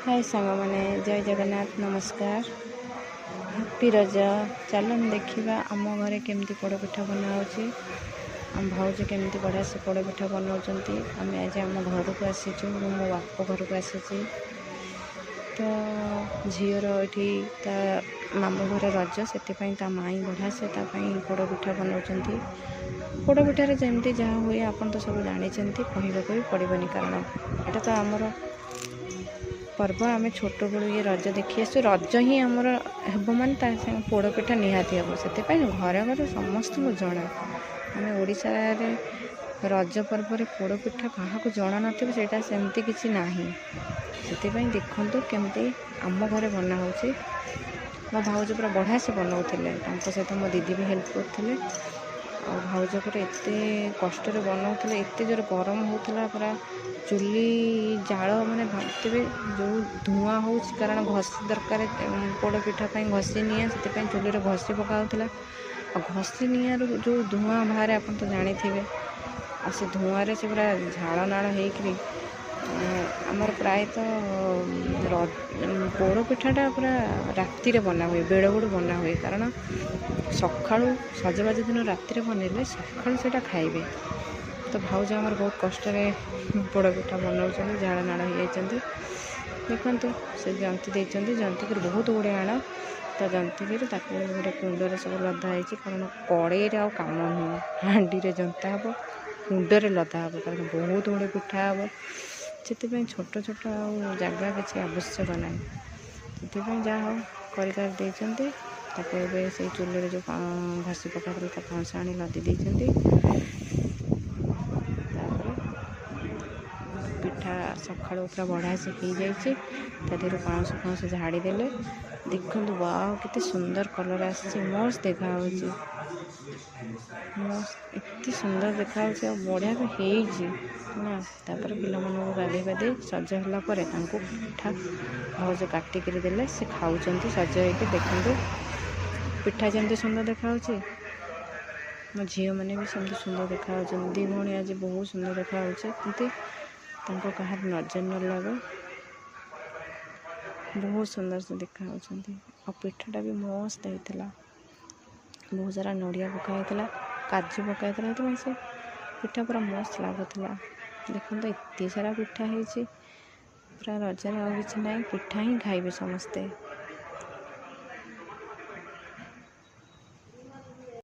हाय सांग मैंने जय जगन्नाथ नमस्कार हैप्पी रज। चलन देखा आम घरे केमती पोड़पिठा बनाऊँगी आम भाउज केमती बढ़िया से पोड़पिठा बनाऊँ। आम आज आम घर को आसीचु मो बाप घर को आसी तो झीर ये मामू घर रज से माई बढ़िया से पोड़पिठा बनाऊँ। पोड़पिठार जमी जहाँ हुए आप तो सब जानते कहवाक भी पड़ोनी कारण यहाँ तो आमर पर्व आम छोट बड़ू ये रज देखी आसु रज ही आमर हेब मान पोड़पिठा निहाती हम से घर घर समस्त को जना आम ओडिशा रे रज पर्व पोड़पिठा क्या जना ना सेमती किसी ना से देखु केमती आम घर बना हो मो भाउज पूरा बढ़िया से बनाऊले सहित मो दीदी भी हेल्प करते भाउज पूरा एत कष्ट बनाऊले एत जोर गरम होता पूरा चुली जाल मैंने भावे जो धूआं हो कारण घसी दरकार पोड़पिठा घसी निआ से चुली घसी पकाऊला घसी निआर जो धूआं बाहर आप तो जानी थे से धूआं से पूरा झाड़ नाड़ होकर आमर प्रायतः पोड़पिठाटा पूरा राति बना हुए बेड़ बेड़ बना हुए कारण सका सजबाज दिन राति बनइले सका से खाइबे तो भाउज आमर बहुत कष्ट पोड़पिठा बनाऊँ झाड़ नाड़ हो जाती देखु से जंती देती जंती बहुत गुड़े आण तो जंतिक गोटे कुंडे सब लदा हो कारण कड़े काम नुह हाँडी जंता हे कुंडे लदा हे कारण बहुत गुड़े पिठा हे से छोट छोट जगह किसी आवश्यक ना से जहाँ कर से चूल्हे जो घसी पका पाउँश आनी लदी पिठा सका पूरा बढ़िया से हो जाए पाउँश फाउँश झाड़ी देले देखु वाव केते सुंदर कलर आसी मस्त देखा मस्त एत सुंदर देखा बढ़िया भी होना तापर पिला मानू गाधे गाधे सज है पिठा भाउज काटिक देले से खाऊँ सज हो देखु पिठा जमी सुंदर देखा मो झील मैंने भी सेमती सुंदर देखा दी भौणी आज बहुत सुंदर देखा कहार नजर न लगे बहुत सुंदर से देखा और पिठाटा भी मस्त होता बहुत सारा नड़िया पकाई काजू पकाई तो से पिठा पूरा मस्त लगुला देखो तो एत सारा पिठा हो पूरा रजर आ कि ना पिठा ही खाइबे समस्ते।